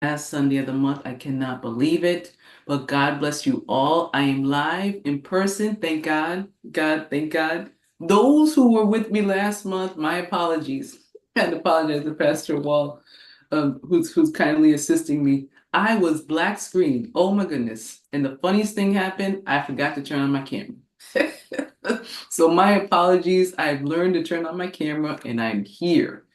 last Sunday of the month. I cannot believe it, but God bless you all. I am live in person. Thank God. God, thank God. Those who were with me last month, my apologies. I had to apologize to Pastor Wall, who's kindly assisting me. I was black screened. Oh my goodness. And the funniest thing happened, I forgot to turn on my camera. So my apologies. I've learned to turn on my camera and I'm here.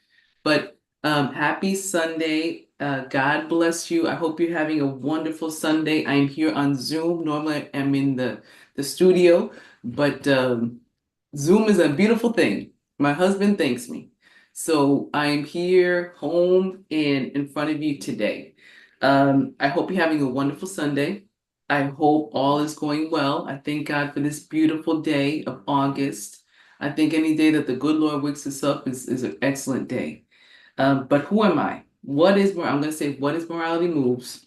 But happy Sunday. God bless you. I hope you're having a wonderful Sunday. I'm here on Zoom. Normally I'm in the studio, but Zoom is a beautiful thing. My husband thanks me. So I'm here home and in front of you today. I hope you're having a wonderful Sunday. I hope all is going well. I thank God for this beautiful day of August. I think any day that the good Lord wakes us up is an excellent day. But who am I? I'm going to say, what is Morality Moves?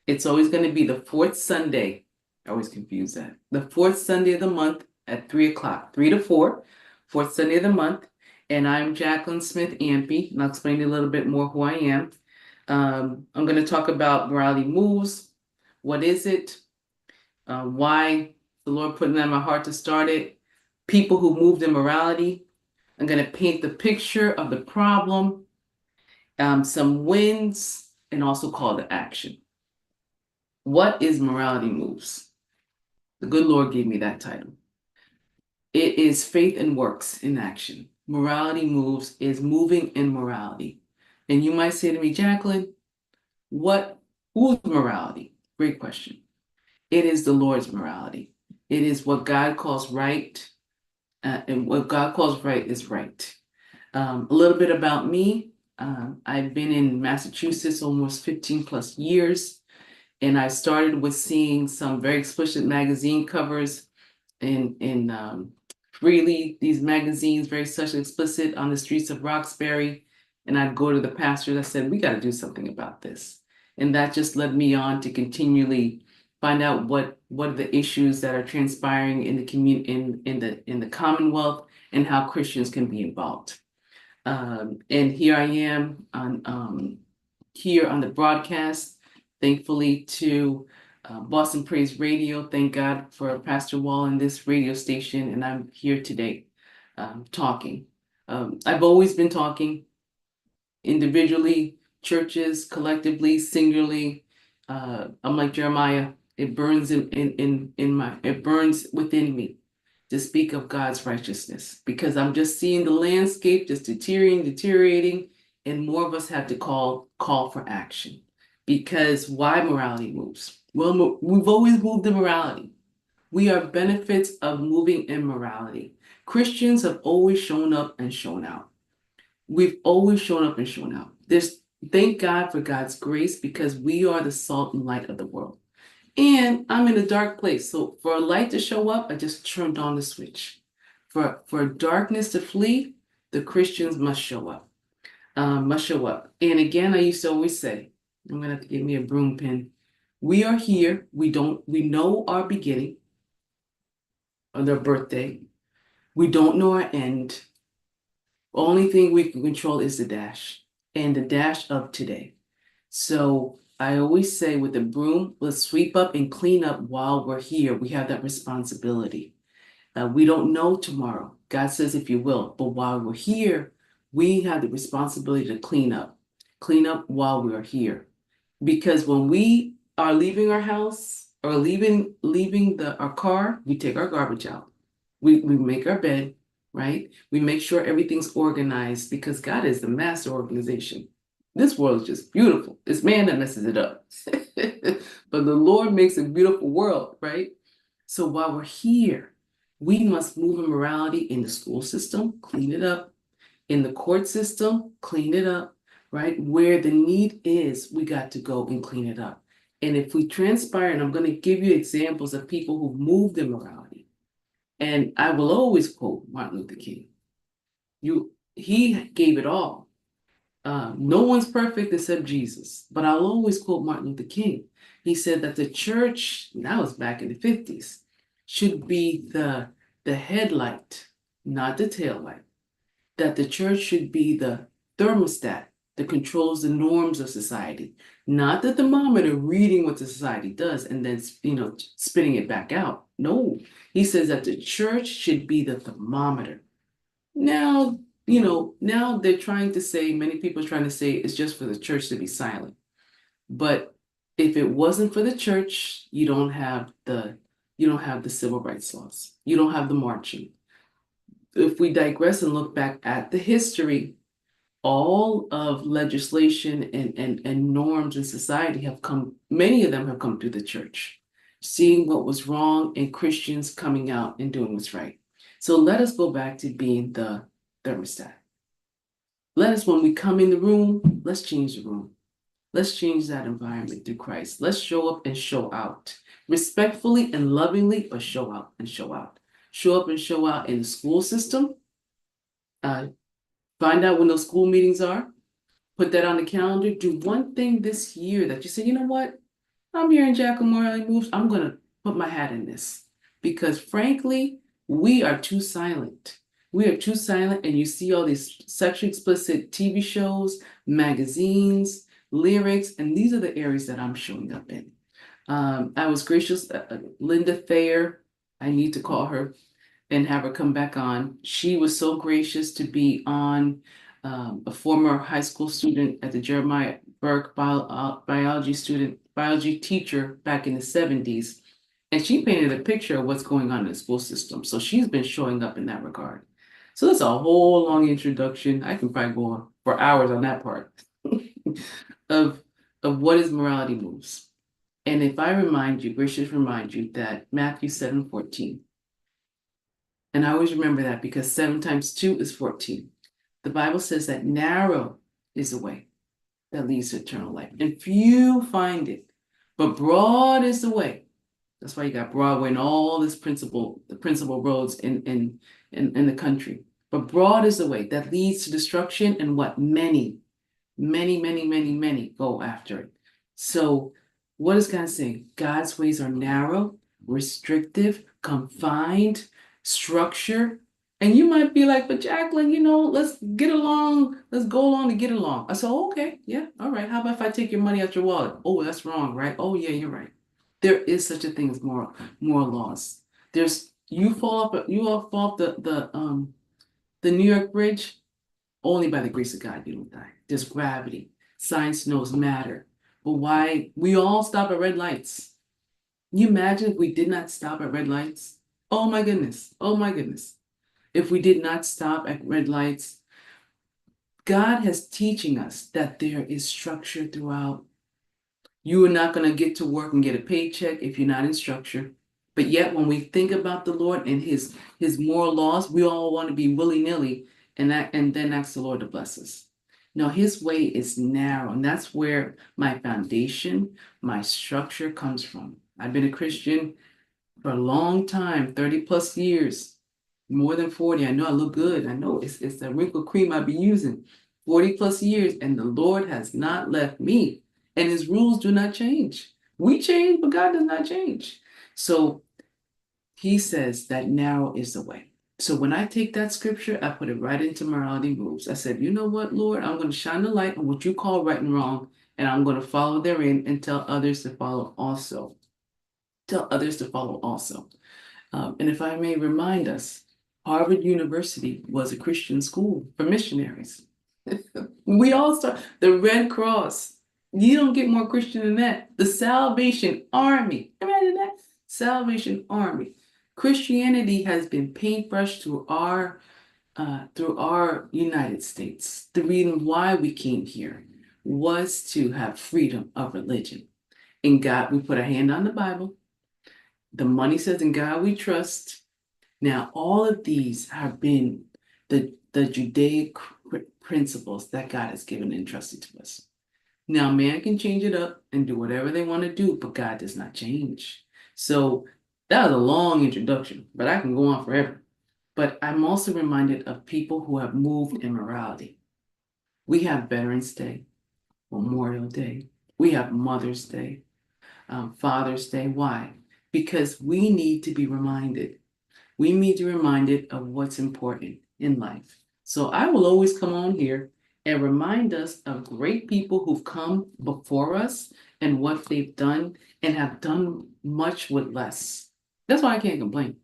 It's always going to be the fourth Sunday. I always confuse that. The fourth Sunday of the month at 3 o'clock, 3 to 4, fourth Sunday of the month. And I'm Jacqueline Smith Ampey, and I'll explain a little bit more who I am. I'm going to talk about Morality Moves. What is it? Why the Lord put it in my heart to start it. People who moved in morality. I'm going to paint the picture of the problem, some wins, and also call to action. What is Morality Moves? The good Lord gave me that title. It is faith and works in action. Morality Moves is moving in morality. And you might say to me, Jacqueline, whose morality? Great question. It is the Lord's morality. It is what God calls right, and what God calls right is right. A little bit about me. I've been in Massachusetts almost 15 plus years, and I started with seeing some very explicit magazine covers in freely these magazines, very sexually explicit, on the streets of Roxbury. And I'd go to the pastors. I said, we got to do something about this. And that just led me on to continually find out what are the issues that are transpiring in the community, in the Commonwealth, and how Christians can be involved. And here I am here on the broadcast, thankfully to Boston Praise Radio. Thank God for Pastor Wall and this radio station, and I'm here today talking. I've always been talking individually, churches, collectively, singularly. I'm like Jeremiah. It burns it burns within me to speak of God's righteousness, because I'm just seeing the landscape just deteriorating, and more of us have to call for action. Because why Morality Moves? Well, we've always moved in morality. We are benefits of moving in morality. Christians have always shown up and shown out. We've always shown up and shown out. Thank God for God's grace, because we are the salt and light of the world. And I'm in a dark place. So for a light to show up, I just turned on the switch. For darkness to flee, the Christians must show up. And again, I used to always say, I'm gonna have to get me a broom pin. We are here. We know our beginning or their birthday. We don't know our end. Only thing we can control is the dash, and the dash of today. So I always say, with the broom, let's sweep up and clean up while we're here. We have that responsibility. We don't know tomorrow. God says, if you will, but while we're here, we have the responsibility to clean up while we are here. Because when we are leaving our house or leaving our car, we take our garbage out. We make our bed, right? We make sure everything's organized, because God is the master organization. This world is just beautiful. It's man that messes it up. But the Lord makes a beautiful world, right? So while we're here, we must move in morality in the school system, clean it up. In the court system, clean it up, right? Where the need is, we got to go and clean it up. And if we transpire, and I'm going to give you examples of people who've moved in morality, and I will always quote Martin Luther King. He gave it all. No one's perfect except Jesus, but I'll always quote Martin Luther King. He said that the church, that was back in the 50s, should be the headlight, not the tail light. That the church should be the thermostat that controls the norms of society, Not the thermometer reading what the society does and then, spitting it back out. No, he says that the church should be the thermometer. Now, now they're trying to say, many people are trying to say it's just for the church to be silent. But if it wasn't for the church, you don't have the civil rights laws. You don't have the marching. If we digress and look back at the history, all of legislation and norms in society many of them have come through the church, seeing what was wrong and Christians coming out and doing what's right. So let us go back to being the thermostat. Let us, when we come in the room, let's change the room. Let's change that environment through Christ. Let's show up and show out respectfully and lovingly, but show up and show out. Show up and show out in the school system. Find out when those school meetings are. Put that on the calendar. Do one thing this year that you say, you know what? I'm here in Jacqueline Morley Moves. I'm going to put my hat in this. Because frankly, we are too silent. We are too silent, and you see all these sexually explicit TV shows, magazines, lyrics, and these are the areas that I'm showing up in. I was gracious, Linda Thayer, I need to call her and have her come back on. She was so gracious to be on, a former high school student at the Jeremiah Burke biology teacher back in the 70s. And she painted a picture of what's going on in the school system. So she's been showing up in that regard. So that's a whole long introduction. I can probably go on for hours on that part of what is morality moves. And if I graciously remind you that Matthew 7:14, and I always remember that because 7 times 2 is 14. The Bible says that narrow is the way that leads to eternal life, and few find it. But broad is the way. That's why you got Broadway and all the principal roads in the country. But broad is the way that leads to destruction, and what many go after it. So what is God saying? God's ways are narrow, restrictive, confined, structure. And you might be like, but Jacqueline, let's get along. Let's go along to get along. I said, okay, yeah, all right. How about if I take your money out your wallet? Oh, that's wrong, right? Oh, yeah, you're right. There is such a thing as moral laws. You all fall off the New York Bridge, only by the grace of God you don't die. There's gravity. Science knows matter. But why we all stop at red lights? Can you imagine if we did not stop at red lights? Oh my goodness. Oh my goodness. If we did not stop at red lights, God is teaching us that there is structure throughout. You are not going to get to work and get a paycheck if you're not in structure. But yet when we think about the Lord and his moral laws, we all want to be willy-nilly and then ask the Lord to bless us. No, his way is narrow, and that's where my foundation, my structure comes from. I've been a Christian for a long time, 30 plus years, more than 40. I know I look good. I know it's the wrinkle cream I've been using 40 plus years, and the Lord has not left me, and his rules do not change. We change, but God does not change. So he says that narrow is the way. So when I take that scripture, I put it right into morality moves. I said, you know what, Lord, I'm going to shine the light on what you call right and wrong, and I'm going to follow therein and tell others to follow also. Tell others to follow also. And if I may remind us, Harvard University was a Christian school for missionaries. We all start the Red Cross. You don't get more Christian than that. The Salvation Army. Imagine that. Salvation Army. Christianity has been paintbrushed through our United States. The reason why we came here was to have freedom of religion. In God, we put a hand on the Bible. The money says, in God we trust. Now, all of these have been the Judaic principles that God has given and entrusted to us. Now, man can change it up and do whatever they want to do, but God does not change. So that was a long introduction, but I can go on forever. But I'm also reminded of people who have moved in morality. We have Veterans Day, Memorial Day. We have Mother's Day, Father's Day. Why? Because we need to be reminded. We need to be reminded of what's important in life. So I will always come on here and remind us of great people who've come before us and what they've done and have done much with less. That's why I can't complain.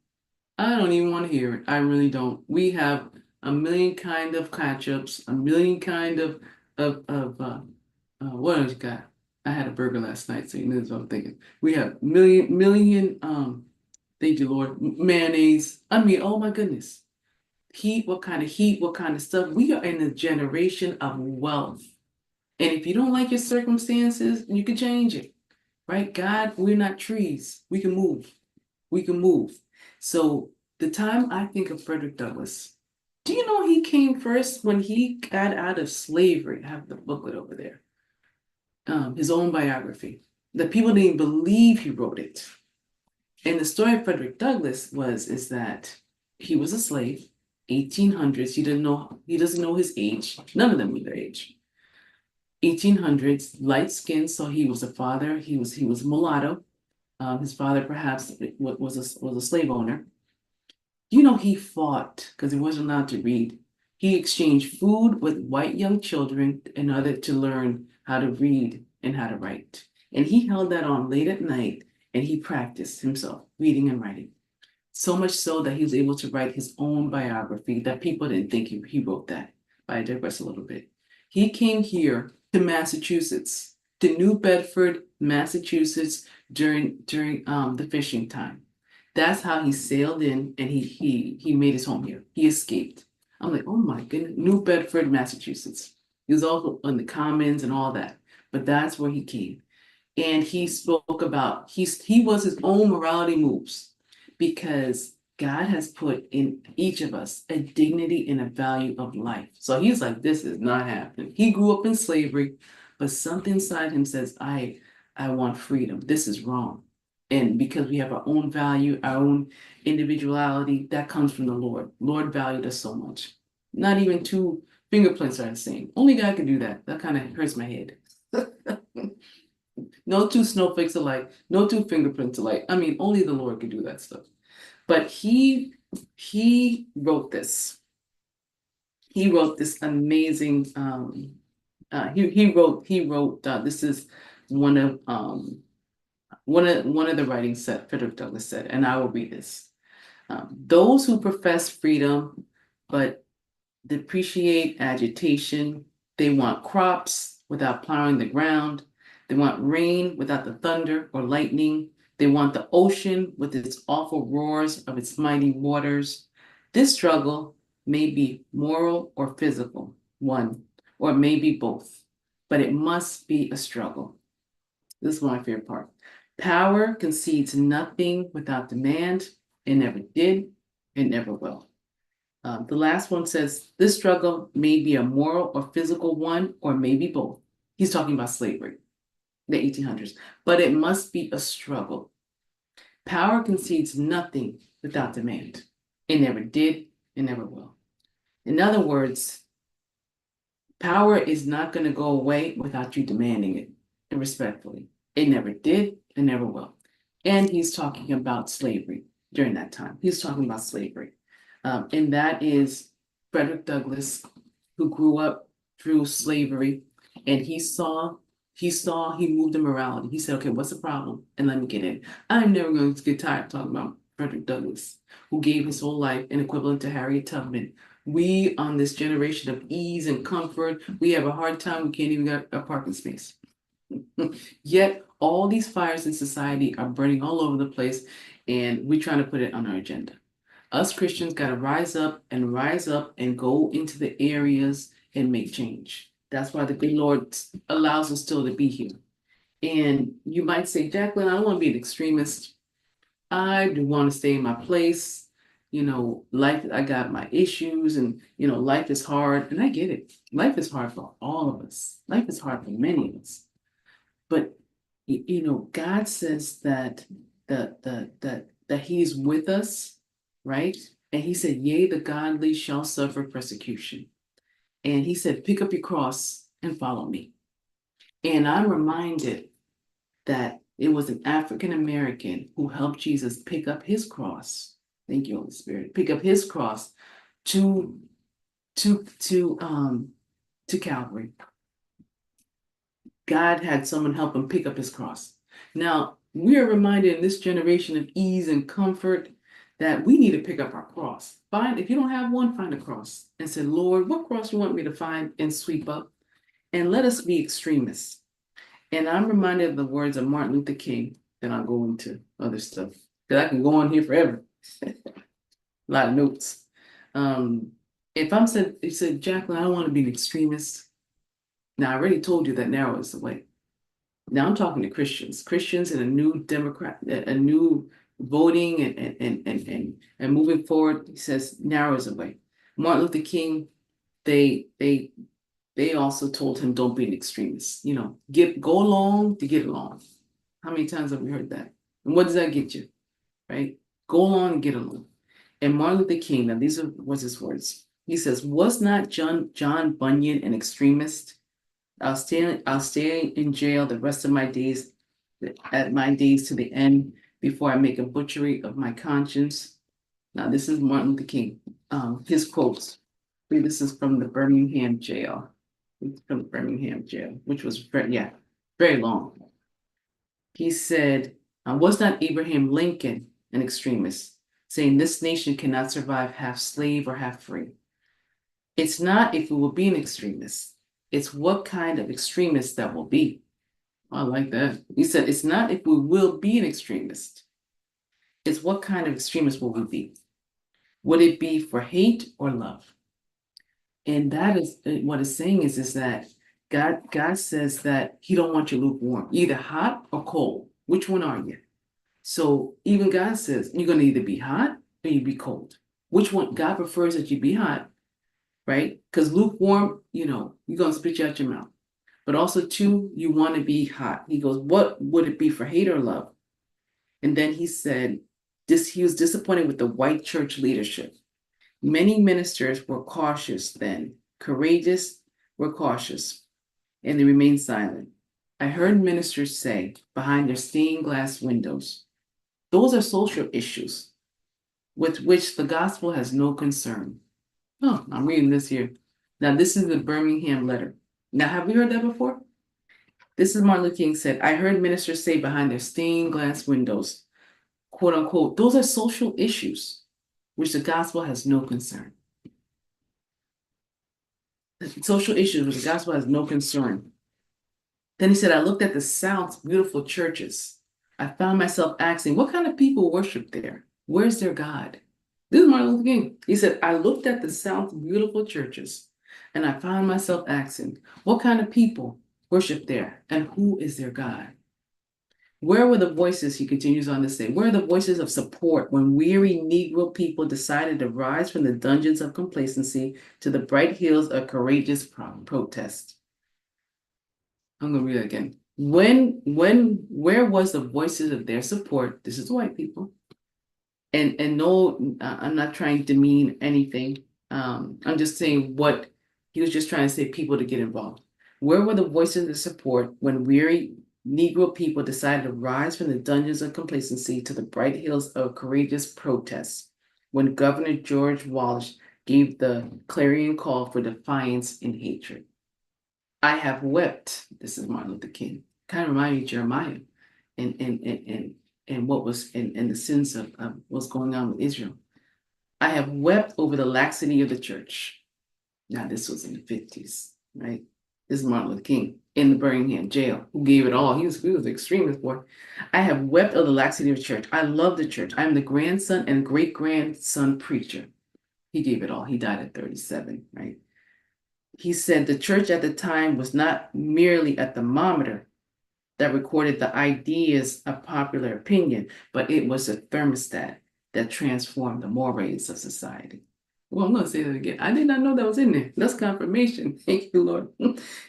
I don't even want to hear it. I really don't. We have a million kind of catch-ups, a million kind of what else you got? I had a burger last night, so you know what I'm thinking. We have million thank you, Lord, mayonnaise. I mean, oh my goodness. Heat, what kind of stuff. We are in a generation of wealth. And if you don't like your circumstances, you can change it. Right? God, we're not trees. We can move. We can move. So the time I think of Frederick Douglass, do you know he came first when he got out of slavery? I have the booklet over there. His own biography. The people didn't believe he wrote it. And the story of Frederick Douglass is that he was a slave, 1800s. He doesn't know his age. None of them knew their age. 1800s, light skin, so he was a father. He was mulatto. His father perhaps was a slave owner. You know, he fought because he wasn't allowed to read. He exchanged food with white young children in order to learn how to read and how to write. And he held that on late at night and he practiced himself reading and writing. So much so that he was able to write his own biography that people didn't think he wrote that. But I digress a little bit. He came here to Massachusetts, to New Bedford, Massachusetts during the fishing time. That's how he sailed in and he made his home here. He escaped. I'm like, oh my goodness, New Bedford, Massachusetts. He was also on the Commons and all that, but that's where he came. And he spoke about he was his own morality moves because God has put in each of us a dignity and a value of life. So he's like, this is not happening. He grew up in slavery, but something inside him says, I want freedom. This is wrong. And because we have our own value, our own individuality, that comes from the Lord. Lord valued us so much. Not even two fingerprints are the same. Only God can do that. That kind of hurts my head. No two snowflakes alike, no two fingerprints alike. I mean, only the Lord can do that stuff. But he wrote this. He wrote this amazing. He wrote. This is one of the writings that Frederick Douglass said, and I will read this. Those who profess freedom but depreciate agitation, they want crops without plowing the ground. They want rain without the thunder or lightning. They want the ocean with its awful roars of its mighty waters. This struggle may be moral or physical, one, or maybe both, but it must be a struggle. This is my favorite part. Power concedes nothing without demand. It never did. It never will. The last one says, this struggle may be a moral or physical one, or maybe both. He's talking about slavery, the 1800s, but it must be a struggle. Power concedes nothing without demand. It never did, it never will. In other words, power is not going to go away without you demanding it, and respectfully. It never did, it never will. And he's talking about slavery during that time. He's talking about slavery. And that is Frederick Douglass, who grew up through slavery, and he moved in morality. He said, okay, what's the problem? And let me get in. I'm never going to get tired of talking about Frederick Douglass, who gave his whole life an equivalent to Harriet Tubman. We, on this generation of ease and comfort, we have a hard time. We can't even get a parking space. Yet all these fires in society are burning all over the place, and we're trying to put it on our agenda. Us Christians got to rise up and go into the areas and make change. That's why the good Lord allows us still to be here. And you might say, Jacqueline, I don't want to be an extremist. I do want to stay in my place. You know, life, I got my issues and, you know, life is hard. And I get it. Life is hard for all of us. Life is hard for many of us. But, you know, God says that he's with us, right? And he said, yea, the godly shall suffer persecution. And he said, pick up your cross and follow me. And I'm reminded that it was an African American who helped Jesus pick up his cross. Thank you, Holy Spirit. Pick up his cross to to Calvary. God had someone help him pick up his cross. Now, we are reminded in this generation of ease and comfort that we need to pick up our cross. If you don't have one, find a cross and say, Lord, what cross you want me to find and sweep up? And let us be extremists. And I'm reminded of the words of Martin Luther King. Then I'll go into other stuff because I can go on here forever. A lot of notes. If I'm said, he said, Jacqueline, I don't want to be an extremist. Now, I already told you that narrow is the way. Now I'm talking to Christians in a new a new voting and moving forward. He says narrow is the way. Martin Luther King, they also told him don't be an extremist. You know, go along to get along. How many times have we heard that? And what does that get you? Right? Go along and get along. And Martin Luther King, now was his words. He says, was not John Bunyan an extremist? I'll stay in jail the rest of my days, to the end, before I make a butchery of my conscience. Now, this is Martin Luther King. His quotes. This is from the Birmingham jail. Which was very long. He said, was not Abraham Lincoln an extremist, saying this nation cannot survive half slave or half free? It's not if we will be an extremist. It's what kind of extremist that will be. I like that. He said, it's not if we will be an extremist. It's what kind of extremist will we be? Would it be for hate or love? And that is what it's saying is that God says that he don't want you lukewarm, either hot or cold. Which one are you? So even God says you're going to either be hot or you be cold. Which one? God prefers that you be hot, right? Because lukewarm, you're going to spit you out your mouth. But also, too, you want to be hot. He goes, what would it be for hate or love? And then he said, he was disappointed with the white church leadership. Many ministers were cautious then. Courageous were cautious, and they remained silent. I heard ministers say behind their stained glass windows, those are social issues with which the gospel has no concern. Oh, I'm reading this here. Now, this is the Birmingham letter. Now, have we heard that before? This is Martin Luther King said, I heard ministers say behind their stained glass windows, quote unquote, those are social issues which the gospel has no concern. Social issues which the gospel has no concern. Then he said, I looked at the South's beautiful churches. I found myself asking, what kind of people worship there? Where's their God? This is Martin Luther King. He said, I looked at the South's beautiful churches and I found myself asking, what kind of people worship there and who is their God? Where were the voices, he continues on to say, where are the voices of support when weary Negro people decided to rise from the dungeons of complacency to the bright hills of courageous protest? I'm going to read it again. Where was the voices of their support? This is white people. And no, I'm not trying to demean anything. I'm just saying what he was just trying to say, people to get involved. Where were the voices of support when weary Negro people decided to rise from the dungeons of complacency to the bright hills of courageous protest? When Governor George Wallace gave the clarion call for defiance and hatred. I have wept. This is Martin Luther King. Kind of reminded me of Jeremiah and what was in the sins of what's going on with Israel. I have wept over the laxity of the church. Now, this was in the 50s, right? This is Martin Luther King in the Birmingham jail, who gave it all. He was an extremist boy. I have wept over the laxity of the church. I love the church. I am the grandson and great-grandson preacher. He gave it all. He died at 37, right? He said the church at the time was not merely a thermometer that recorded the ideas of popular opinion, but it was a thermostat that transformed the mores of society. Well, I'm going to say that again. I did not know that was in there. That's confirmation. Thank you, Lord.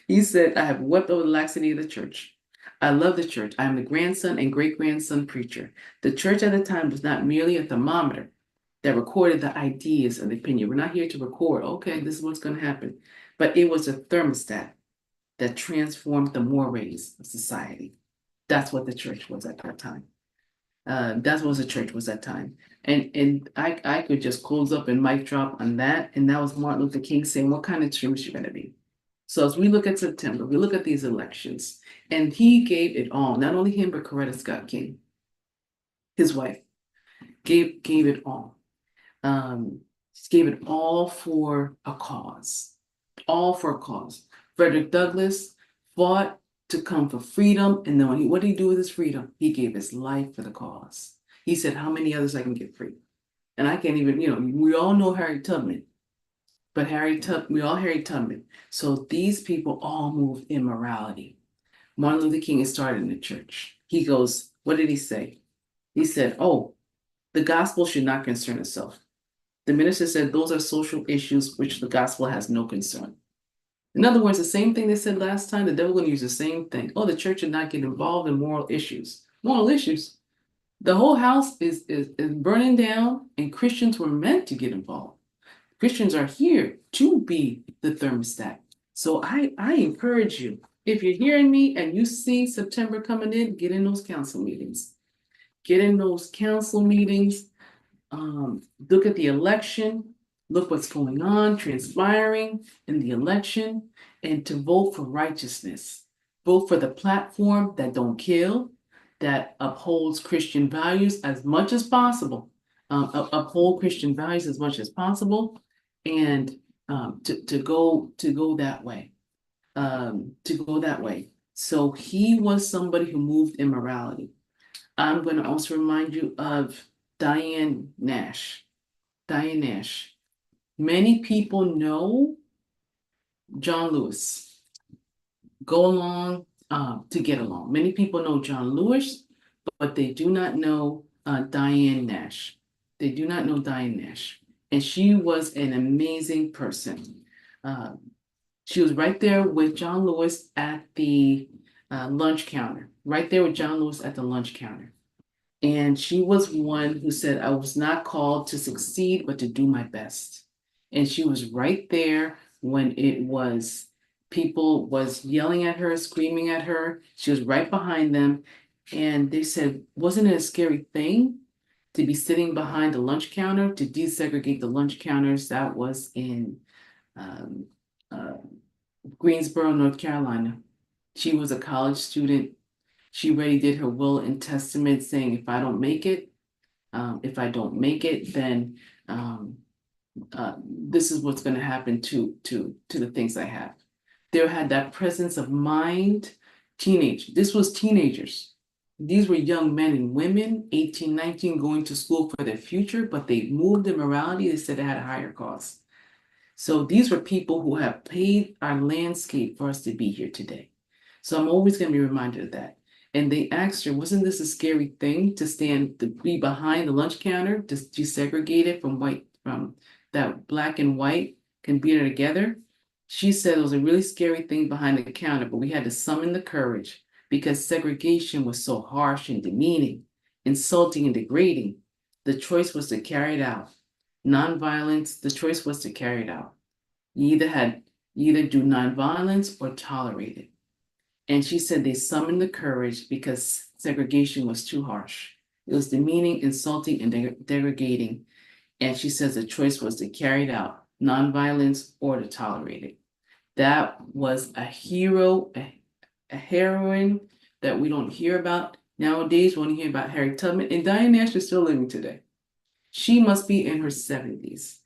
He said, I have wept over the laxity of the church. I love the church. I am the grandson and great-grandson preacher. The church at the time was not merely a thermometer that recorded the ideas of the opinion. We're not here to record, okay, this is what's going to happen. But it was a thermostat that transformed the mores of society. That's what the church was at that time. That's what the church was at that time. And I could just close up and mic drop on that. And that was Martin Luther King saying, what kind of extremist you're going to be? So as we look at September, we look at these elections, and he gave it all. Not only him, but Coretta Scott King, his wife, gave it all. Gave it all for a cause, all for a cause. Frederick Douglass fought to come for freedom, and then what did he do with his freedom? He gave his life for the cause. He said, "How many others I can get free?" And I can't even, we all know Harriet Tubman, but Harriet Tubman. So these people all moved in morality. Martin Luther King is started in the church. He goes, what did he say? He said, "Oh, the gospel should not concern itself." The minister said, "Those are social issues which the gospel has no concern." In other words, the same thing they said last time, the devil going to use the same thing. Oh, the church should not get involved in moral issues. Moral issues. The whole house is burning down, and Christians were meant to get involved. Christians are here to be the thermostat. So I encourage you, if you're hearing me and you see September coming in, get in those council meetings. Get in those council meetings. Look at the election, look what's going on, transpiring in the election, and to vote for righteousness. Vote for the platform that don't kill, that upholds Christian values as much as possible. Uphold Christian values as much as possible, and to go that way. To go that way. So he was somebody who moved in morality. I'm going to also remind you of Diane Nash. Diane Nash. Many people know John Lewis. Go along to get along. Many people know John Lewis, but they do not know Diane Nash. They do not know Diane Nash. And she was an amazing person. She was right there with John Lewis at the lunch counter, right there with John Lewis at the lunch counter. And she was one who said, "I was not called to succeed, but to do my best." And she was right there when it was people was yelling at her, screaming at her. She was right behind them. And they said, "Wasn't it a scary thing to be sitting behind the lunch counter to desegregate the lunch counters?" That was in um, uh, Greensboro, North Carolina. She was a college student. She already did her will and testament saying, if I don't make it, then this is what's going to happen to the things I have. There had that presence of mind. This was teenagers. These were young men and women, 18, 19, going to school for their future, but they moved in morality. They said it had a higher cost. So these were people who have paid our landscape for us to be here today. So I'm always going to be reminded of that. And they asked her, "Wasn't this a scary thing to be behind the lunch counter, to desegregate it from that black and white can be there together?" She said it was a really scary thing behind the counter, but we had to summon the courage because segregation was so harsh and demeaning, insulting and degrading. The choice was to carry it out. Nonviolence, the choice was to carry it out. You either do nonviolence or tolerate it. And she said they summoned the courage because segregation was too harsh. It was demeaning, insulting, and degrading. And she says the choice was to carry it out, nonviolence or to tolerate it. That was a hero, a heroine that we don't hear about nowadays. We only hear about Harriet Tubman, and Diane Nash is still living today. She must be in her 70s.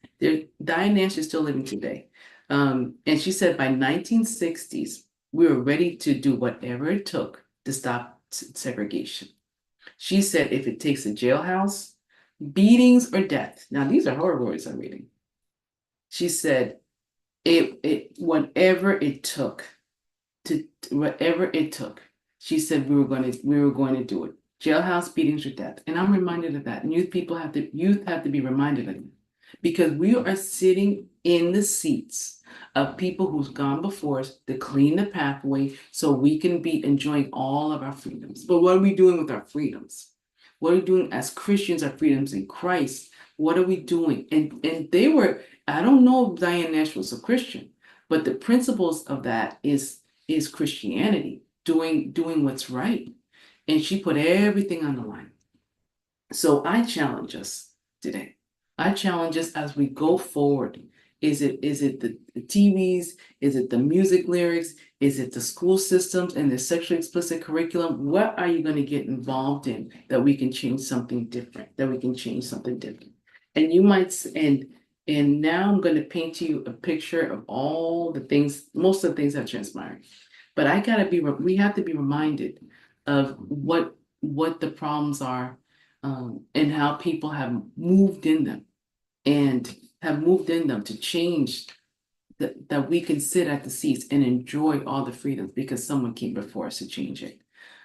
Diane Nash is still living today. And she said by 1960s, we were ready to do whatever it took to stop segregation. She said if it takes a jailhouse, beatings, or death. Now, these are her words I'm reading. She said whatever it took whatever it took. She said we were going to do it. Jailhouse, beatings, or death. And I'm reminded of that. And youth have to be reminded of it. Because we are sitting in the seats of people who's gone before us to clean the pathway so we can be enjoying all of our freedoms. But what are we doing with our freedoms? What are we doing as Christians, our freedoms in Christ? What are we doing? And they were, I don't know if Diane Nash was a Christian, but the principles of that is Christianity, doing what's right. And she put everything on the line. So I challenge us today. I challenge us as we go forward Is it the TVs? Is it the music lyrics? Is it the school systems and the sexually explicit curriculum? What are you going to get involved in that we can change something different? That we can change something different. And you might and now I'm going to paint you a picture of all the things, most of the things that transpired. But we have to be reminded of what the problems are, and how people have moved in them and have moved in them to change that we can sit at the seats and enjoy all the freedoms because someone came before us to change it.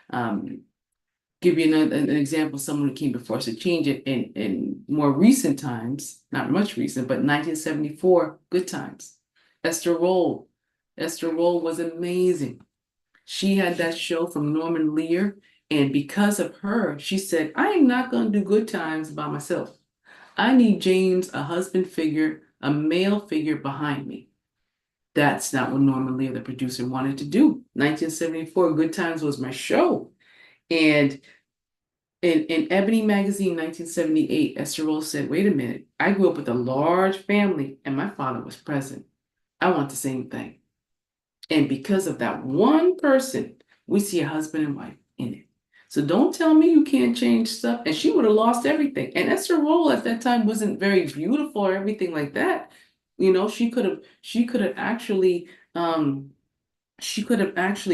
Um, Give you an example, someone who came before us to change it in more recent times, not much recent, but 1974, good times. Esther Roll. Esther Roll was amazing. She had that show from Norman Lear, and because of her, she said, I am not going to do good times by myself. I need James, a husband figure, a male figure behind me. That's not what Norman Lear, the producer, wanted to do. 1974, Good Times was my show. And in Ebony Magazine, 1978, Esther Roll said, wait a minute, I grew up with a large family and my father was present. I want the same thing. And because of that one person, we see a husband and wife in it. So don't tell me you can't change stuff. And she would have lost everything. And Esther Roll at that time wasn't very beautiful or everything like that. She could have actually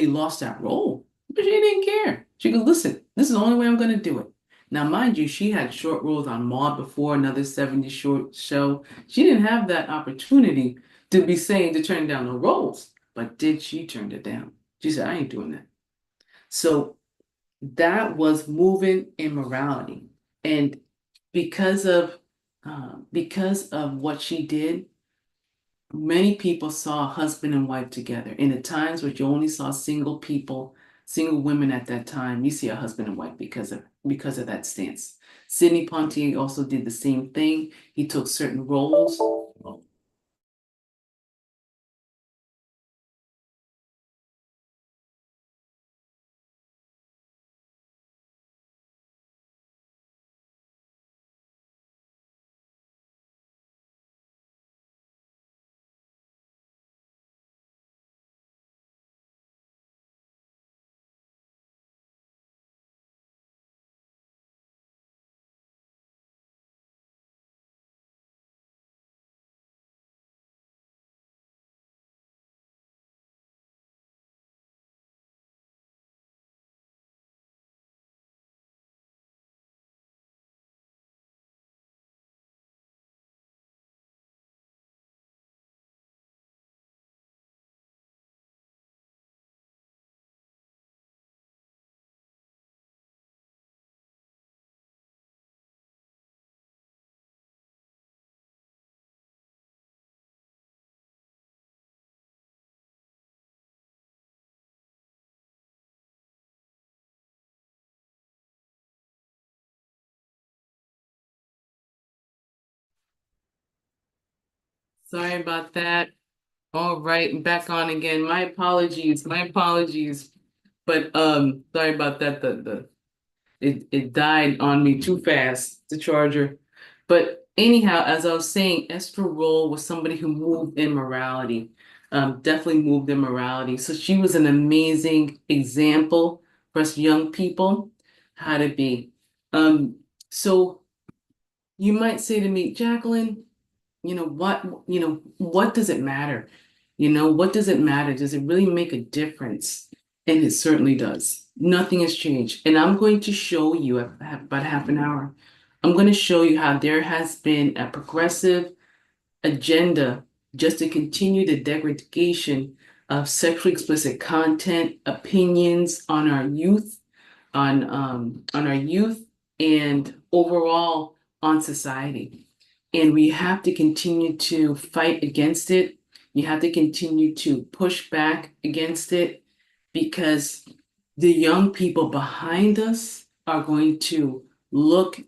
lost that role, but she didn't care. She goes, listen, this is the only way I'm going to do it. Now, mind you, she had short roles on Maude before, another 70s short show. She didn't have that opportunity to be saying to turn down the roles, but did she turn it down? She said, I ain't doing that. So that was moving in morality. And because of what she did, many people saw husband and wife together. In the times where you only saw single people, single women at that time, you see a husband and wife because of that stance. Sidney Poitier also did the same thing. He took certain roles. Sorry about that. All right, back on again. My apologies. My apologies. But sorry about that. It died on me too fast, the charger. But anyhow, as I was saying, Esther Roll was somebody who moved in morality, definitely moved in morality. So she was an amazing example for us young people how to be. So you might say to me, Jacqueline, what does it matter? What does it matter? Does it really make a difference? And it certainly does. Nothing has changed. And I'm going to show you about half an hour. I'm going to show you how there has been a progressive agenda just to continue the degradation of sexually explicit content, opinions on our youth, and overall on society. And we have to continue to fight against it. You have to continue to push back against it because the young people behind us are going to look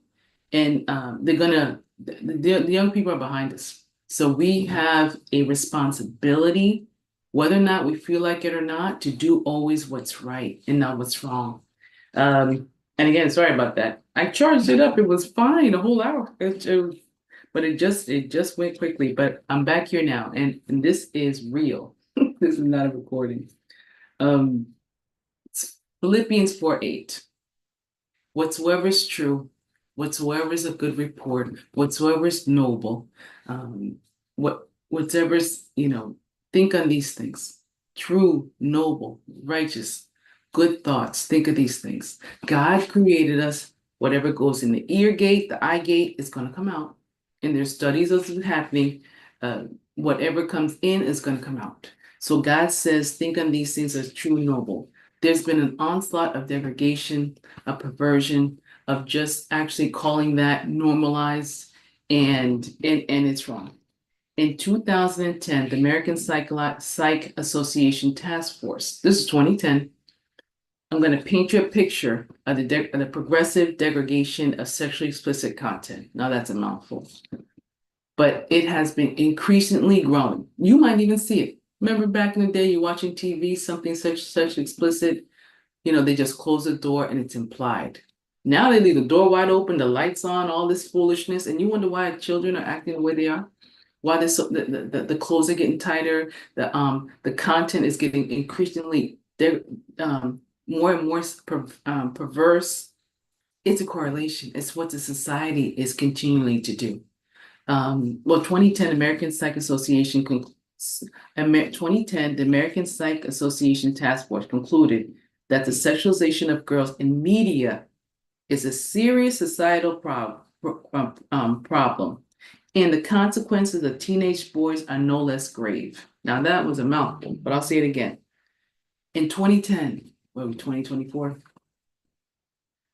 and the young people are behind us. So we have a responsibility, whether or not we feel like it or not, to do always what's right and not what's wrong. And again, sorry about that. I charged it up. It was fine a whole hour. But it just went quickly. But I'm back here now, and this is real. This is not a recording. Um, Philippians 4:8. Whatsoever is true, whatsoever is a good report, whatsoever is noble, whatever is, think on these things. True, noble, righteous, good thoughts. Think of these things. God created us. Whatever goes in the ear gate, the eye gate, is going to come out. And there's studies of it happening. Whatever comes in is going to come out. So God says, think on these things as true, noble. There's been an onslaught of degradation, a perversion of just actually calling that normalized, and it's wrong. In 2010, the American Psych Association Task Force, this is 2010, I'm going to paint you a picture of the progressive degradation of sexually explicit content. Now that's a mouthful, but it has been increasingly growing. You might even see it. Remember back in the day, you're watching TV, something sexually explicit, they just close the door and it's implied. Now they leave the door wide open, the lights on, all this foolishness, and you wonder why children are acting the way they are. Why the clothes are getting tighter, the content is getting increasingly more and more perverse. It's a correlation. It's what the society is continuing to do. 2010 American Psych Association 2010, the American Psych Association Task Force concluded that the sexualization of girls in media is a serious societal problem, and the consequences of teenage boys are no less grave. Now that was a mouthful, but I'll say it again. In 2010, 2024?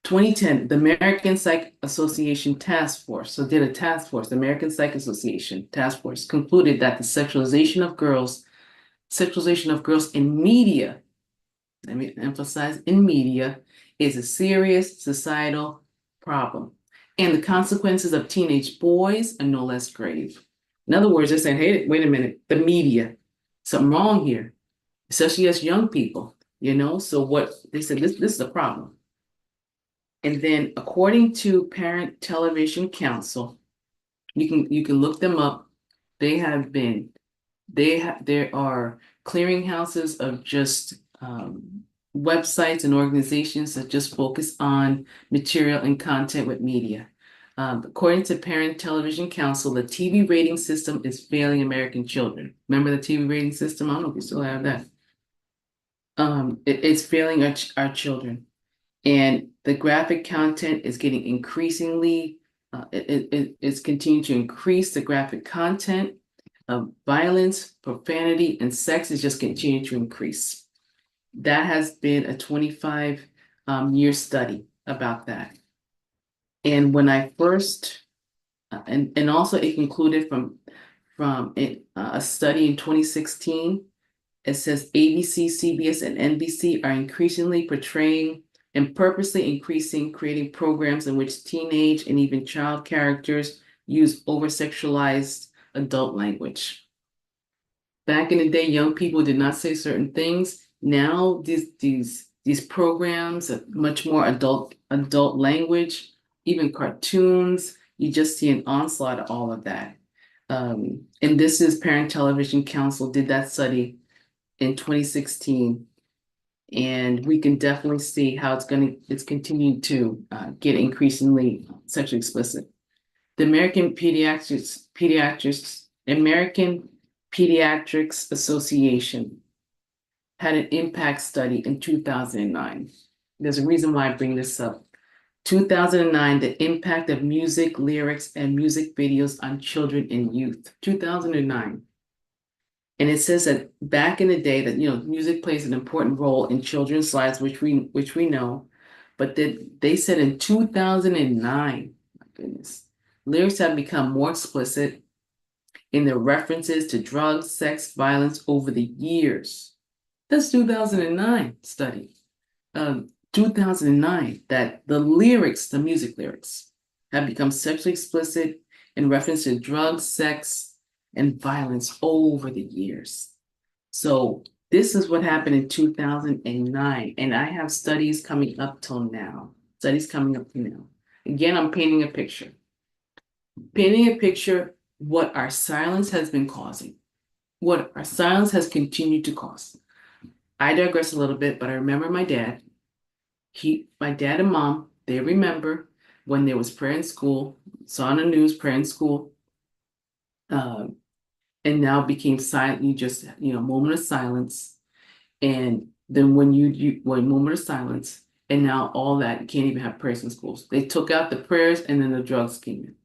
2010, the American Psych Association Task Force, the American Psych Association Task Force concluded that the sexualization of girls in media, let me emphasize in media, is a serious societal problem. And the consequences of teenage boys are no less grave. In other words, they're saying, hey, wait a minute, the media, something wrong here, especially as young people, So what they said, this is a problem. And then according to Parent Television Council, you can look them up. There are clearinghouses of just websites and organizations that just focus on material and content with media. According to Parent Television Council, the TV rating system is failing American children. Remember the TV rating system? I don't know if you still have that. It's failing our children. And the graphic content is getting increasingly, it's continuing to increase. The graphic content of violence, profanity, and sex is just continuing to increase. That has been a 25-year study about that. And when I first, and also it concluded from a study in 2016, it says ABC, CBS, and NBC are increasingly portraying and purposely creating programs in which teenage and even child characters use over-sexualized adult language. Back in the day, young people did not say certain things. Now these programs are much more adult language, even cartoons. You just see an onslaught of all of that. And this is Parent Television Council did that study in 2016. And we can definitely see how it's continuing to get increasingly sexually explicit. The American Pediatrics Association had an impact study in 2009. There's a reason why I bring this up. 2009, the impact of music, lyrics, and music videos on children and youth. 2009. And it says that back in the day that, music plays an important role in children's lives, which we know, but they said in 2009, my goodness, lyrics have become more explicit in their references to drugs, sex, violence over the years. That's 2009 study. 2009, that the music lyrics have become sexually explicit in reference to drugs, sex, and violence over the years. So this is what happened in 2009. And I have studies coming up till now. Again, I'm painting a picture. painting a picture what our silence has been causing, what our silence has continued to cause. I digress a little bit, but I remember my dad. My dad and mom, they remember when there was prayer in school, saw on the news prayer in school, um, and now became silent. You just, moment of silence. And then when when moment of silence, and now all that, you can't even have prayers in schools. They took out the prayers and then the drugs came in.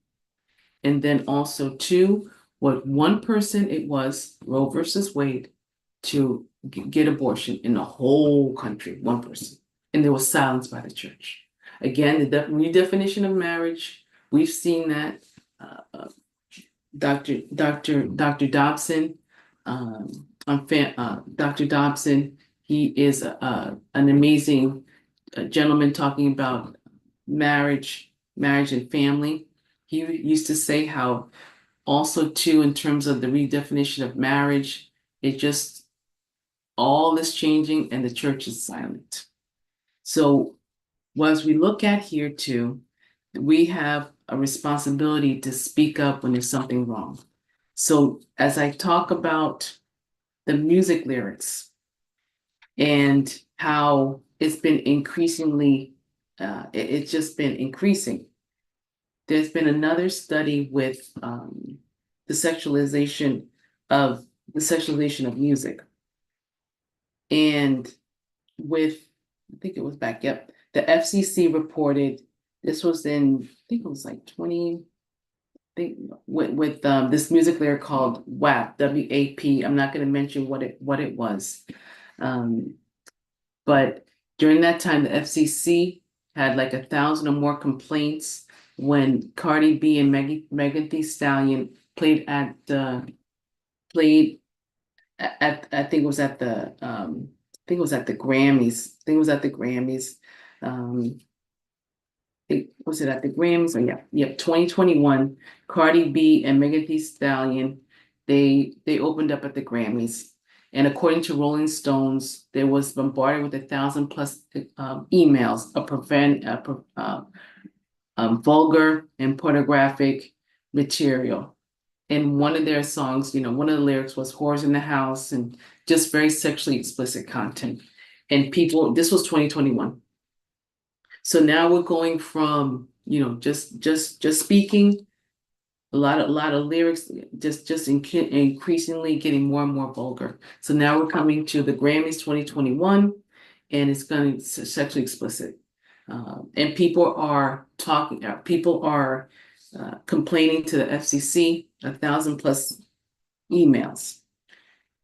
And then also too, what one person it was, Roe versus Wade, to get abortion in the whole country, one person. And there was silence by the church. Again, the redefinition of marriage, we've seen that. Dr. Dobson, Dr. Dobson, he is an amazing gentleman talking about marriage and family. He used to say how also too, in terms of the redefinition of marriage, it just all is changing and the church is silent. So as we look at here too, we have a responsibility to speak up when there's something wrong. So as I talk about the music lyrics and how it's been increasingly, it's just been increasing. There's been another study with the sexualization of music, and with I think it was back, yep. The FCC reported this was in I think it was like 20. I think with this music lyric called WAP, WAP. I'm not going to mention what it was, um, but during that time, the FCC had like 1,000 or more complaints when Cardi B and Megan Thee Stallion played at I think it was at the I think it was at the Grammys. I think it was at the Grammys. Um, was it at the Grammys? Oh yeah, 2021. Cardi B and Megan Thee Stallion, they opened up at the Grammys, and according to Rolling Stones, there was bombarded with 1,000 plus emails of vulgar and pornographic material. And one of their songs, one of the lyrics was "whores in the house" and just very sexually explicit content. And this was 2021. So now we're going from, just speaking, a lot of lyrics, increasingly getting more and more vulgar. So now we're coming to the Grammys 2021, and it's going to be sexually explicit. And people are complaining to the FCC, 1,000 plus emails.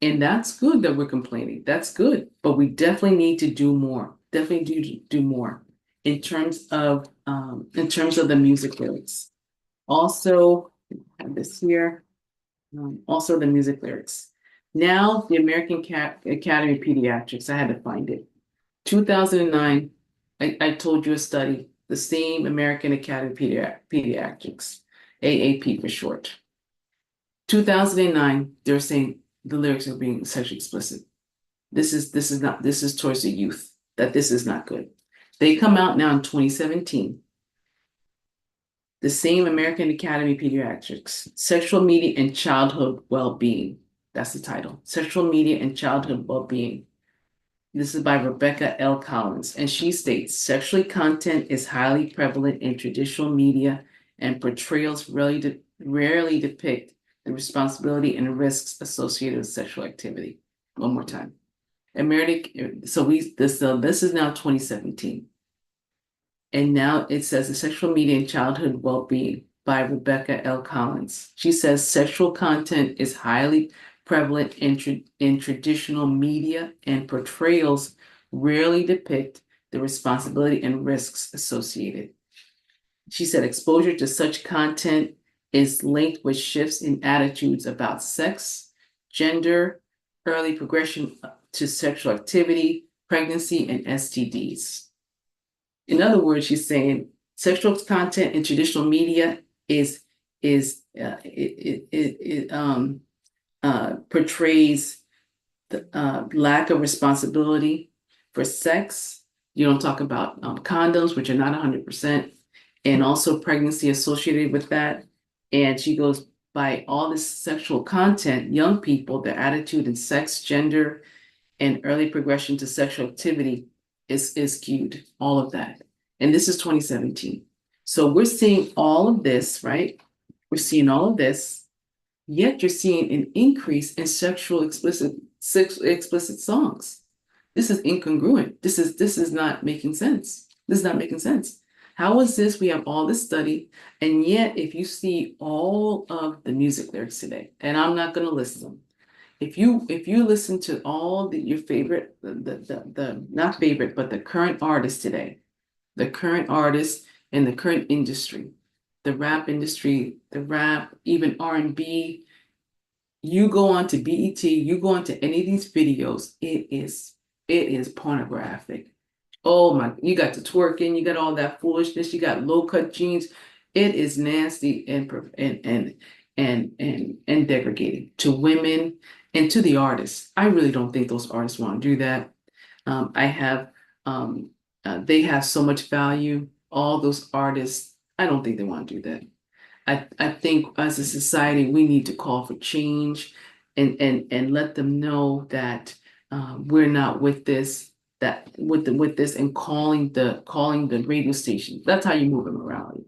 And that's good that we're complaining. That's good. But we definitely need to do more. Definitely do more in terms of the music lyrics. Also, I have this here. Also the music lyrics. Now the American Academy of Pediatrics. I had to find it. 2009. I told you a study. The same American Academy of Pediatrics, AAP for short. 2009. They're saying the lyrics are being sexually explicit. This is towards the youth, that this is not good. They come out now in 2017. The same American Academy of Pediatrics, Sexual Media and Childhood Well-Being. That's the title. Sexual Media and Childhood Well-Being. This is by Rebecca L. Collins, and she states, sexual content is highly prevalent in traditional media, and portrayals rarely depict the responsibility and risks associated with sexual activity. One more time. This is now 2017. And now it says the Sexual Media and Childhood Well-Being by Rebecca L. Collins. She says sexual content is highly prevalent in traditional media, and portrayals rarely depict the responsibility and risks associated. She said exposure to such content is linked with shifts in attitudes about sex, gender, early progression to sexual activity, pregnancy, and STDs. In other words, she's saying sexual content in traditional media portrays the lack of responsibility for sex. You don't talk about condoms, which are not 100%, and also pregnancy associated with that. And she goes, by all this sexual content, young people, their attitude in sex, gender, and early progression to sexual activity is skewed, all of that. And this is 2017. So we're seeing all of this, right? We're seeing all of this, yet you're seeing an increase in sexual explicit songs. This is incongruent. This is not making sense. This is not making sense. How is this? We have all this study, and yet if you see all of the music lyrics today, and I'm not going to list them, if you listen to all your favorite, the not favorite, but the current artists today, the current artists in the current industry, the rap industry, the rap, even R&B, you go on to BET, you go on to any of these videos, it is pornographic. Oh my, you got the twerking, you got all that foolishness, you got low cut jeans. It is nasty and degrading to women and to the artists. I really don't think those artists want to do that. I have they have so much value. All those artists, I don't think they want to do that. I think as a society we need to call for change and let them know that we're not with this, that with this, and calling the radio station. That's how you move in morality.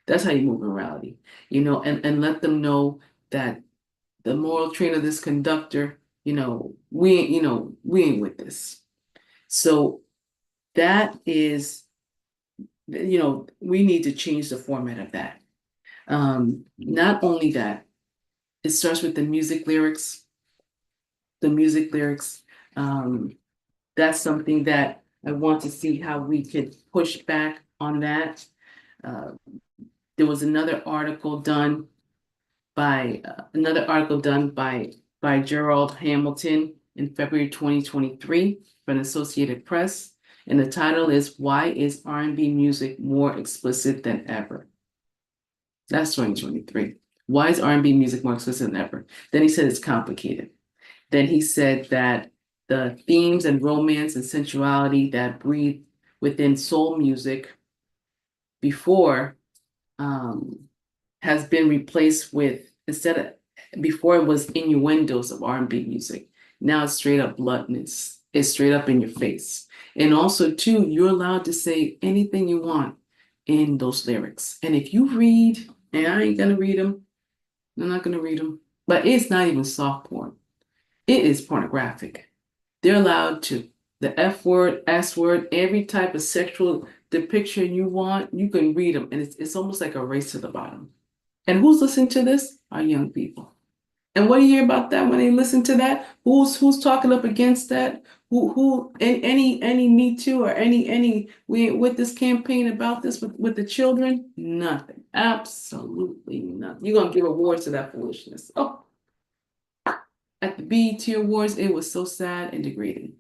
That's how you move in morality, and let them know that the moral train of this conductor, we ain't with this. So that is, we need to change the format of that. Not only that, it starts with the music lyrics. The music lyrics. That's something that I want to see how we could push back on that. Uh, there was another article done by Gerald Hamilton in February 2023 from Associated Press, and the title is "Why is R&B Music More Explicit Than Ever?" That's 2023. Why is R&B music more explicit than ever? Then he said it's complicated. Then he said that the themes and romance and sensuality that breathe within soul music before has been replaced with, before it was innuendos of R&B music. Now it's straight up bluntness. It's straight up in your face. And also, too, you're allowed to say anything you want in those lyrics. And if you read, and I ain't gonna read them, I'm not gonna read them, but it's not even soft porn. It is pornographic. They're allowed to, the F word, S word, every type of sexual depiction you want, you can read them. And it's almost like a race to the bottom. And who's listening to this? Our young people. And what do you hear about that when they listen to that? Who's talking up against that? Who any Me Too or any we with this campaign about this with the children? Nothing. Absolutely nothing. You're gonna give awards to that foolishness. Oh, at the BET Awards, it was so sad and degrading.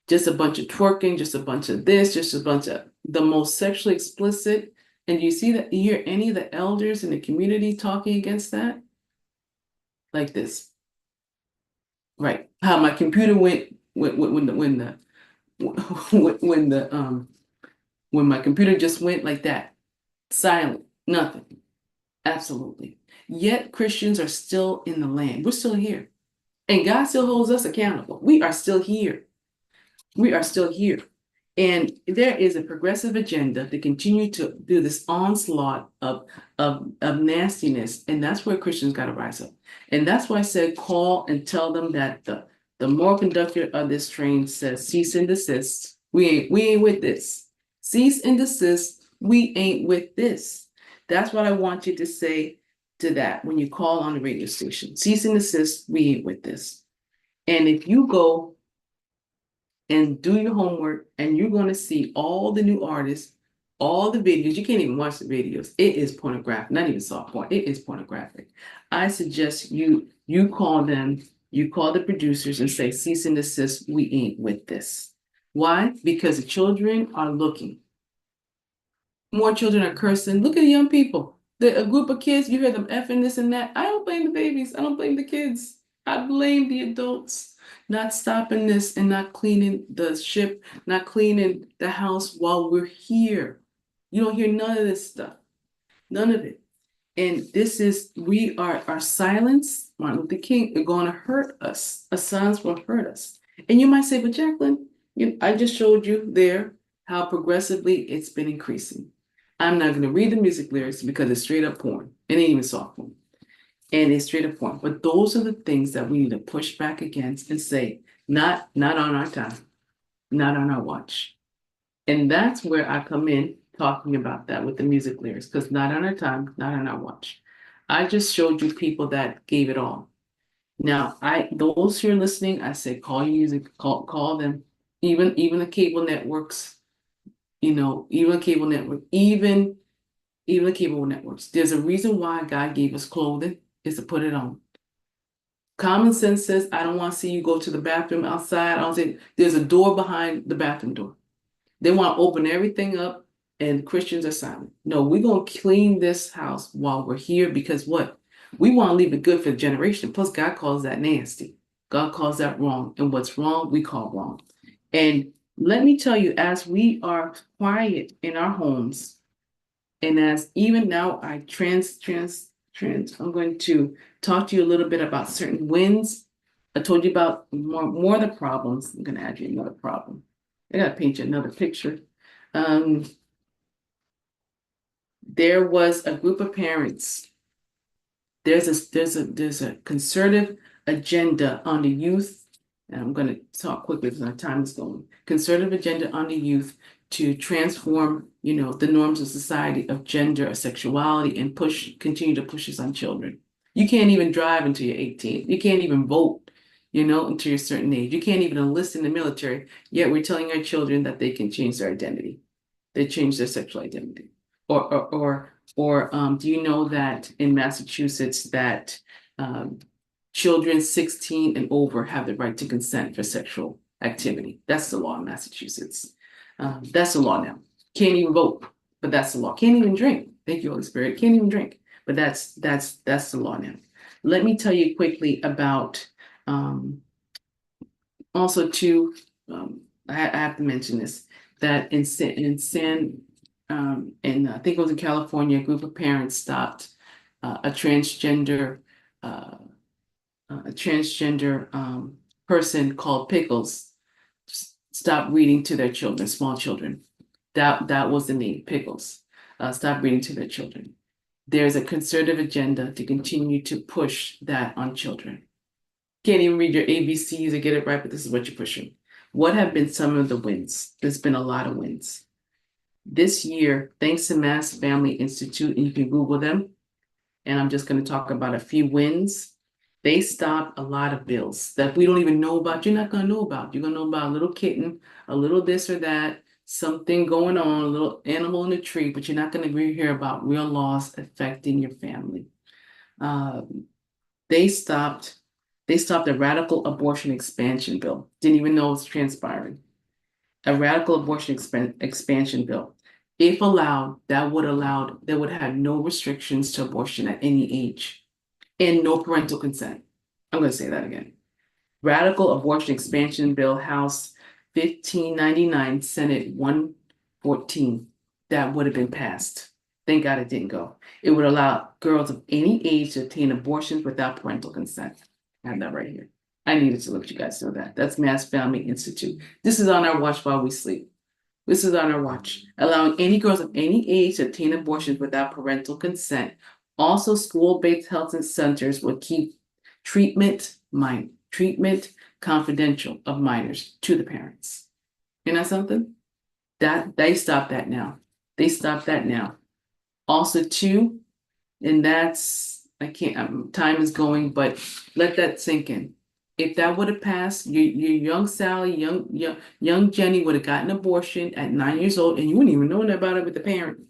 Just a bunch of twerking, just a bunch of this, just a bunch of the most sexually explicit. And you see that, you hear any of the elders in the community talking against that? Like this. Right. How my computer went when my computer just went like that. Silent. Nothing. Absolutely. Yet Christians are still in the land. We're still here. And God still holds us accountable. We are still here. We are still here. And there is a progressive agenda to continue to do this onslaught of nastiness. And that's where Christians got to rise up. And that's why I said call and tell them that the moral conductor of this train says cease and desist. We ain't with this. Cease and desist. We ain't with this. That's what I want you to say to that when you call on the radio station. Cease and desist. We ain't with this. And if you go and do your homework, and you're going to see all the new artists, all the videos. You can't even watch the videos. It is pornographic, not even soft porn. It is pornographic. I suggest you call them, you call the producers and say, cease and desist, we ain't with this. Why? Because the children are looking. More children are cursing. Look at the young people. A group of kids, you hear them effing this and that. I don't blame the babies. I don't blame the kids. I blame the adults not stopping this and not cleaning the ship, not cleaning the house while we're here. You don't hear none of this stuff. None of it. And this is, our silence, Martin Luther King, are going to hurt us. A silence will hurt us. And you might say, but Jacqueline, I just showed you there how progressively it's been increasing. I'm not going to read the music lyrics because it's straight up porn. It ain't even soft porn. And it's straight up porn. But those are the things that we need to push back against and say, not on our time, not on our watch. And that's where I come in talking about that with the music lyrics, because not on our time, not on our watch. I just showed you people that gave it all. Now, those who are listening, I say call your music, call them, even the cable networks, even cable network, even the cable networks. There's a reason why God gave us clothing, is to put it on. Common sense says, I don't want to see you go to the bathroom outside. I don't say there's a door behind the bathroom door. They want to open everything up and Christians are silent. No, we're going to clean this house while we're here, because what? We want to leave it good for the generation. Plus, God calls that nasty. God calls that wrong. And what's wrong, we call wrong. And let me tell you, as we are quiet in our homes, and as even now I'm going to talk to you a little bit about certain wins. I told you about more of the problems. I'm going to add you another problem. I got to paint you another picture. There was a group of parents. There's a conservative agenda on the youth, and I'm going to talk quickly because our time is going. Conservative agenda on the youth to transform, the norms of society of gender or sexuality, and continue to push this on children. You can't even drive until you're 18. You can't even vote, until you're a certain age. You can't even enlist in the military, yet we're telling our children that they can change their identity. They change their sexual identity. Or do you know that in Massachusetts that children 16 and over have the right to consent for sexual activity? That's the law in Massachusetts. That's the law now. Can't even vote, but that's the law. Can't even drink. Thank you, Holy Spirit. Can't even drink, but that's the law now. Let me tell you quickly about also too. I have to mention this, that in I think it was in California, a group of parents stopped a transgender person called Pickles. Stop reading to their children, small children. That was the name, Pickles. Stop reading to their children. There's a conservative agenda to continue to push that on children. Can't even read your ABCs or get it right, but this is what you're pushing. What have been some of the wins? There's been a lot of wins. This year, thanks to Mass Family Institute, and you can Google them, and I'm just going to talk about a few wins. They stopped a lot of bills that we don't even know about. You're not going to know about. You're going to know about a little kitten, a little this or that, something going on, a little animal in a tree, but you're not going to hear about real laws affecting your family. They stopped a radical abortion expansion bill. Didn't even know it was transpiring. A radical abortion expansion bill. If allowed, there would have no restrictions to abortion at any age and no parental consent. I'm going to say that again. Radical abortion expansion bill, House 1599, Senate 114. That would have been passed. Thank God it didn't go. It would allow girls of any age to obtain abortions without parental consent. I have that right here. I needed to let you guys know that. That's Mass Family Institute. This is on our watch while we sleep. This is on our watch. Allowing any girls of any age to obtain abortions without parental consent. Also, school-based health centers would keep treatment confidential of minors to the parents. You know something? That they stopped that now. They stopped that now. Also, too, and that's, I can't, time is going, but let that sink in. If that would have passed, your young Sally, young Jenny would have gotten an abortion at 9 years old, and you wouldn't even know about it with the parent,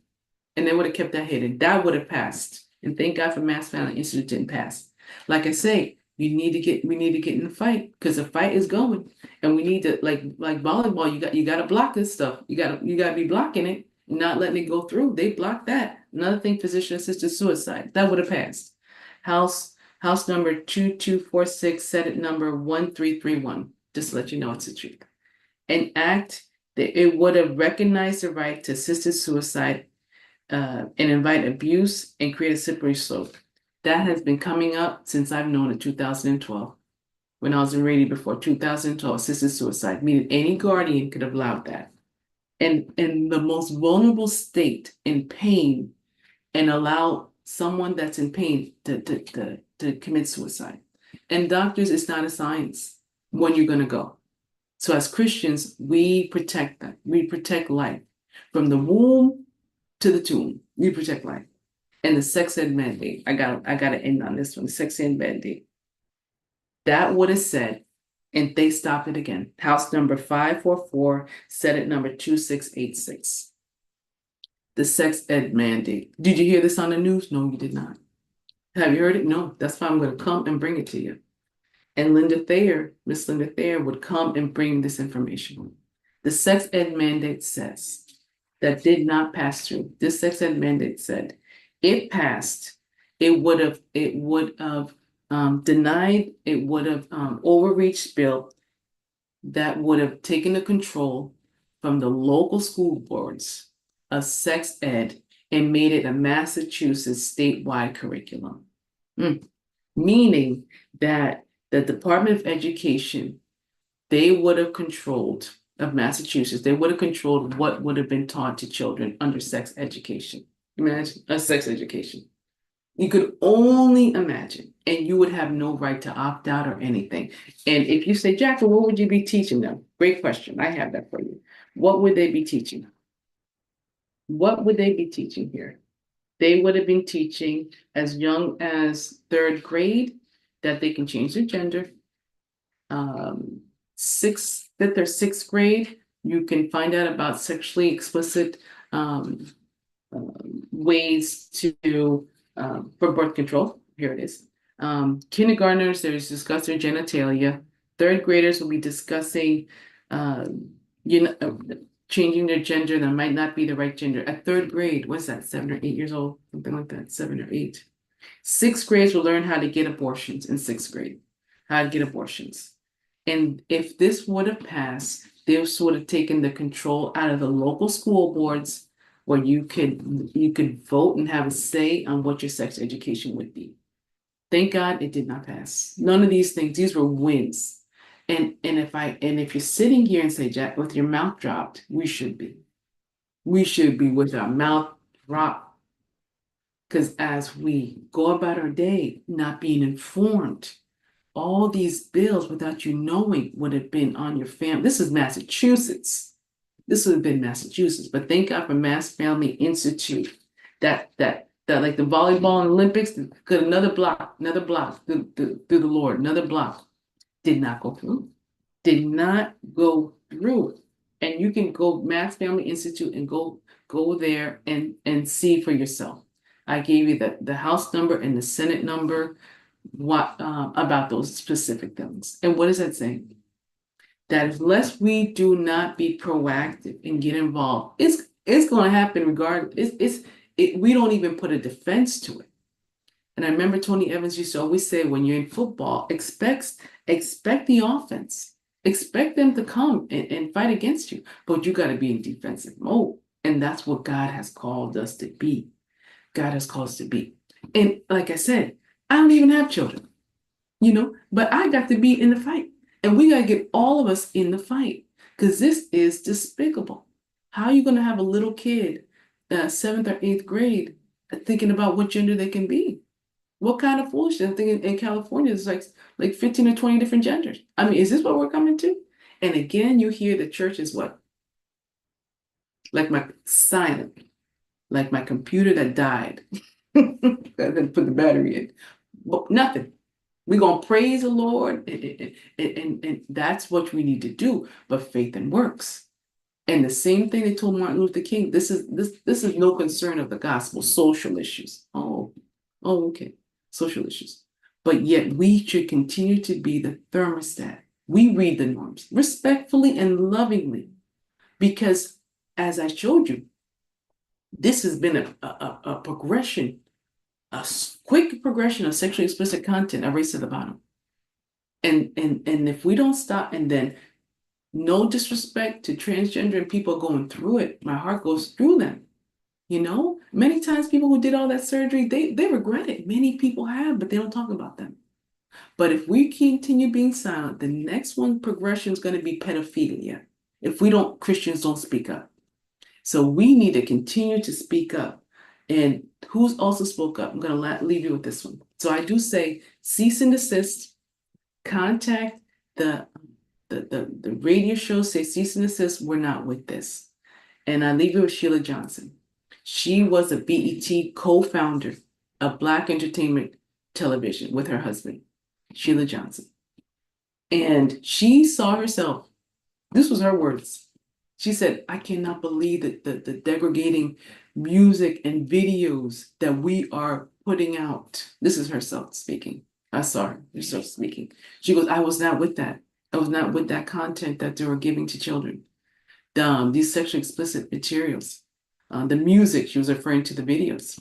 and they would have kept that hidden. That would have passed, and thank God for Mass Family Institute didn't pass. Like I say, we need to get in the fight, because the fight is going, and we need to, like volleyball. You got to block this stuff. You got to be blocking it, not letting it go through. They blocked that. Another thing, physician-assisted suicide. That would have passed. House number 2246, Senate number 1331. Just to let you know it's the truth. An act that it would have recognized the right to assisted suicide and invite abuse and create a slippery slope. That has been coming up since I've known it, 2012. When I was in radio before 2012, assisted suicide, meaning any guardian could have allowed that. And in the most vulnerable state, in pain, and allow someone that's in pain to commit suicide. And doctors, it's not a science when you're going to go. So as Christians, we protect that. We protect life. From the womb to the tomb, we protect life. And the sex ed mandate, I gotta end on this one, the sex ed mandate. That would have said, and they stopped it again. House number 544, Senate number 2686. The sex ed mandate. Did you hear this on the news? No, you did not. Have you heard it? No. That's why I'm going to come and bring it to you. And Miss Linda Thayer would come and bring this information. The sex ed mandate says that did not pass through. This sex ed mandate said it passed. It would have denied. It would have overreached bill that would have taken the control from the local school boards of sex ed and made it a Massachusetts statewide curriculum. Meaning that the Department of Education, they would have controlled of Massachusetts, they would have controlled what would have been taught to children under sex education. Imagine a sex education. You could only imagine, and you would have no right to opt out or anything. And if you say, Jacqueline, what would you be teaching them? Great question. I have that for you. What would they be teaching? What would they be teaching here? They would have been teaching as young as 3rd grade that they can change their gender. 5th or 6th grade, you can find out about sexually explicit ways to for birth control. Here it is. Kindergartners, there's discuss their genitalia. 3rd graders will be discussing, changing their gender that might not be the right gender. At 3rd grade, what's that, 7 or 8 years old? Something like that, 7 or 8. 6th graders will learn how to get abortions in 6th grade, how to get abortions. And if this would have passed, they've sort of taken the control out of the local school boards where you could vote and have a say on what your sex education would be. Thank God it did not pass. None of these things, these were wins. And if you're sitting here and say, Jack, with your mouth dropped, we should be with our mouth dropped. Because as we go about our day, not being informed, all these bills without you knowing would have been on your family. This is Massachusetts. This would have been Massachusetts. But thank God for Mass Family Institute. That like the volleyball and Olympics, could another block through the Lord, another block did not go through. Did not go through. And you can go Mass Family Institute and go there and see for yourself. I gave you the House number and the Senate number about those specific things. And what is that saying? That unless we do not be proactive and get involved, it's going to happen regardless. We don't even put a defense to it. And I remember Tony Evans used to always say, when you're in football, expect the offense. Expect them to come and fight against you, but you got to be in defensive mode. And that's what God has called us to be. God has called us to be. And like I said, I don't even have children, but I got to be in the fight. And we got to get all of us in the fight, because this is despicable. How are you going to have a little kid, 7th or 8th grade, thinking about what gender they can be? What kind of foolishness? I'm thinking in California, there's like 15 or 20 different genders. I mean, is this what we're coming to? And again, you hear the church is what? Like my computer that died. I didn't put the battery in. But nothing. We're going to praise the Lord, and that's what we need to do. But faith and works. And the same thing they told Martin Luther King, this is no concern of the gospel, social issues. Oh, okay, social issues. But yet we should continue to be the thermostat. We read the norms respectfully and lovingly, because as I showed you, this has been a progression, a quick progression of sexually explicit content, a race to the bottom. And if we don't stop, and then no disrespect to transgender and people going through it, my heart goes through them. Many times people who did all that surgery, they regret it. Many people have, but they don't talk about them. But if we continue being silent, the next one progression is going to be pedophilia. If Christians don't speak up. So we need to continue to speak up. And who's also spoke up? I'm going to leave you with this one. So I do say cease and desist, contact the radio show, say cease and desist, we're not with this. And I leave you with Sheila Johnson. She was a BET co-founder of Black Entertainment Television with her husband, Sheila Johnson. And she saw herself, this was her words. She said, I cannot believe that the degrading music and videos that we are putting out. This is herself speaking. I saw herself speaking. She goes, I was not with that. I was not with that content that they were giving to children. These sexually explicit materials. The music, she was referring to the videos.